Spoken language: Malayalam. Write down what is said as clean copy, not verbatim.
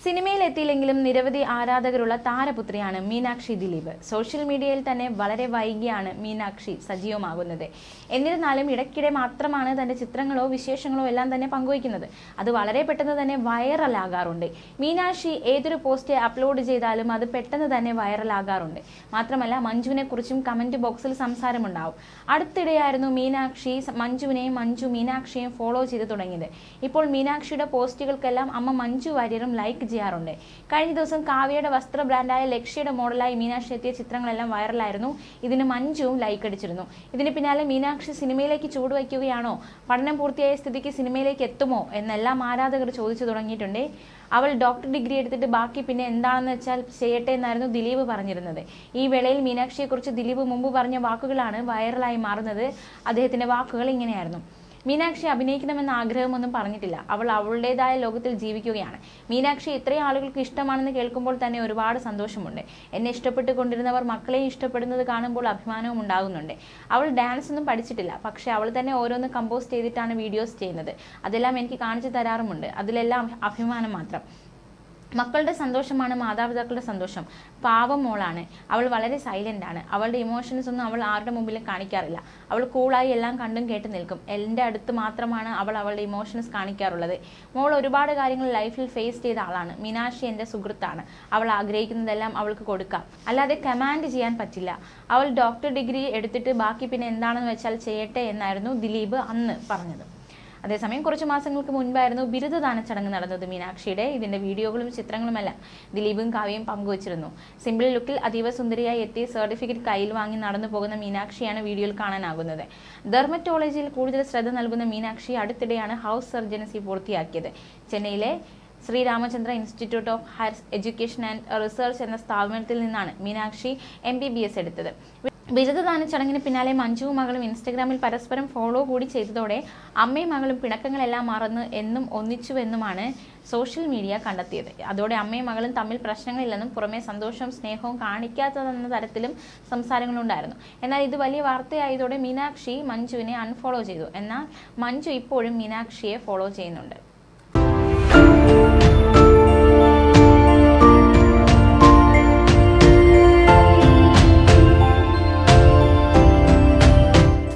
സിനിമയിൽ എത്തിയില്ലെങ്കിലും നിരവധി ആരാധകരുള്ള താരപുത്രിയാണ് മീനാക്ഷി ദിലീപ്. സോഷ്യൽ മീഡിയയിൽ തന്നെ വളരെ വൈകിയാണ് മീനാക്ഷി സജീവമാകുന്നത്. എന്നിരുന്നാലും ഇടയ്ക്കിടെ മാത്രമാണ് തന്റെ ചിത്രങ്ങളോ വിശേഷങ്ങളോ എല്ലാം തന്നെ പങ്കുവയ്ക്കുന്നത്. അത് വളരെ പെട്ടെന്ന് തന്നെ വൈറലാകാറുണ്ട്. മീനാക്ഷി ഏതൊരു പോസ്റ്റ് അപ്ലോഡ് ചെയ്താലും അത് പെട്ടെന്ന് തന്നെ വൈറലാകാറുണ്ട്. മാത്രമല്ല മഞ്ജുവിനെ കുറിച്ചും കമന്റ് ബോക്സിൽ സംസാരമുണ്ടാവും. അടുത്തിടെയായിരുന്നു മീനാക്ഷി മഞ്ജുവിനെയും മഞ്ജു മീനാക്ഷിയെയും ഫോളോ ചെയ്ത് തുടങ്ങിയത്. ഇപ്പോൾ മീനാക്ഷിയുടെ പോസ്റ്റുകൾക്കെല്ലാം അമ്മ മഞ്ജു വാര്യരും ലൈക്ക് ചെയ്യാറുണ്ട്. കഴിഞ്ഞ ദിവസം കാവ്യയുടെ വസ്ത്ര ബ്രാൻഡായ ലക്ഷ്യയുടെ മോഡലായി മീനാക്ഷി എത്തിയ ചിത്രങ്ങളെല്ലാം വൈറലായിരുന്നു. ഇതിന് മഞ്ജുവും ലൈക്ക് അടിച്ചിരുന്നു. ഇതിന് പിന്നാലെ മീനാക്ഷി സിനിമയിലേക്ക് ചുവടുവയ്ക്കുകയാണോ, പഠനം പൂർത്തിയായ സ്ഥിതിക്ക് സിനിമയിലേക്ക് എത്തുമോ എന്നെല്ലാം ആരാധകർ ചോദിച്ചു തുടങ്ങിയിട്ടുണ്ട്. അവൾ ഡോക്ടർ ഡിഗ്രി എടുത്തിട്ട് ബാക്കി പിന്നെ എന്താണെന്ന് വെച്ചാൽ ചെയ്യട്ടെ എന്നായിരുന്നു ദിലീപ് പറഞ്ഞിരുന്നത്. ഈ വേളയിൽ മീനാക്ഷിയെക്കുറിച്ച് ദിലീപ് മുമ്പ് പറഞ്ഞ വാക്കുകളാണ് വൈറലായി മാറുന്നത്. അദ്ദേഹത്തിന്റെ വാക്കുകൾ ഇങ്ങനെയായിരുന്നു: മീനാക്ഷി അഭിനയിക്കണമെന്ന ആഗ്രഹമൊന്നും പറഞ്ഞിട്ടില്ല. അവൾ അവളുടേതായ ലോകത്തിൽ ജീവിക്കുകയാണ്. മീനാക്ഷി ഇത്രയും ആളുകൾക്ക് ഇഷ്ടമാണെന്ന് കേൾക്കുമ്പോൾ തന്നെ ഒരുപാട് സന്തോഷമുണ്ട്. എന്നെ ഇഷ്ടപ്പെട്ടുകൊണ്ടിരുന്നവർ മക്കളെയും ഇഷ്ടപ്പെടുന്നത് കാണുമ്പോൾ അഭിമാനവും ഉണ്ടാകുന്നുണ്ട്. അവൾ ഡാൻസ് ഒന്നും പഠിച്ചിട്ടില്ല. പക്ഷെ അവൾ തന്നെ ഓരോന്ന് കമ്പോസ് ചെയ്തിട്ടാണ് വീഡിയോസ് ചെയ്യുന്നത്. അതെല്ലാം എനിക്ക് കാണിച്ചു തരാറുമുണ്ട്. അതിലെല്ലാം അഭിമാനം മാത്രം. മക്കളുടെ സന്തോഷമാണ് മാതാപിതാക്കളുടെ സന്തോഷം. പാവം മോളാണ്. അവൾ വളരെ സൈലന്റ് ആണ്. അവളുടെ ഇമോഷൻസ് ഒന്നും അവൾ ആരുടെ മുമ്പിലും കാണിക്കാറില്ല. അവൾ കൂളായി എല്ലാം കണ്ടും കേട്ട് നിൽക്കും. എൻ്റെ അടുത്ത് മാത്രമാണ് അവൾ അവളുടെ ഇമോഷൻസ് കാണിക്കാറുള്ളത്. മോൾ ഒരുപാട് കാര്യങ്ങൾ ലൈഫിൽ ഫേസ് ചെയ്ത ആളാണ്. മീനാക്ഷി എൻ്റെ സുഹൃത്താണ്. അവൾ ആഗ്രഹിക്കുന്നതെല്ലാം അവൾക്ക് കൊടുക്കാം, അല്ലാതെ കമാൻഡ് ചെയ്യാൻ പറ്റില്ല. അവൾ ഡോക്ടർ ഡിഗ്രി എടുത്തിട്ട് ബാക്കി പിന്നെ എന്താണെന്ന് വെച്ചാൽ ചെയ്യട്ടെ എന്നായിരുന്നു ദിലീപ് അന്ന് പറഞ്ഞത്. അതേസമയം കുറച്ച് മാസങ്ങൾക്ക് മുൻപായിരുന്നു ബിരുദദാന ചടങ്ങ് നടന്നത് മീനാക്ഷിയുടെ. ഇതിന്റെ വീഡിയോകളും ചിത്രങ്ങളുമെല്ലാം ദിലീപും കാവ്യയും പങ്കുവച്ചിരുന്നു. സിമ്പിൾ ലുക്കിൽ അതീവ സുന്ദരിയായി എത്തി സർട്ടിഫിക്കറ്റ് കയ്യിൽ വാങ്ങി നടന്നു പോകുന്ന മീനാക്ഷിയാണ് വീഡിയോയിൽ കാണാനാകുന്നത്. ഡെർമറ്റോളജിയിൽ കൂടുതൽ ശ്രദ്ധ നൽകുന്ന മീനാക്ഷി അടുത്തിടെയാണ് ഹൗസ് സർജൻസി പൂർത്തിയാക്കിയത്. ചെന്നൈയിലെ Sri Ramachandra institute of higher education and research എന്ന സ്ഥാപനത്തിൽ നിന്നാണ് മീനാക്ഷി MBBS എടുത്തത്. ബിരുദദാന ചടങ്ങിന് പിന്നാലെ മഞ്ജുവും മകളും ഇൻസ്റ്റഗ്രാമിൽ പരസ്പരം ഫോളോ കൂടി ചെയ്തതോടെ അമ്മയും മകളും പിണക്കങ്ങളെല്ലാം മറന്ന് എന്നും ഒന്നിച്ചുവെന്നുമാണ് സോഷ്യൽ മീഡിയ കണ്ടെത്തിയത്. അതോടെ അമ്മയും മകളും തമ്മിൽ പ്രശ്നങ്ങളില്ലെന്നും പുറമെ സന്തോഷവും സ്നേഹവും കാണിക്കാത്തതെന്ന തരത്തിലും സംസാരങ്ങളുണ്ടായിരുന്നു. എന്നാൽ ഇത് വലിയ വാർത്തയായതോടെ മീനാക്ഷി മഞ്ജുവിനെ അൺഫോളോ ചെയ്തു. എന്നാൽ മഞ്ജു ഇപ്പോഴും മീനാക്ഷിയെ ഫോളോ ചെയ്യുന്നുണ്ട്.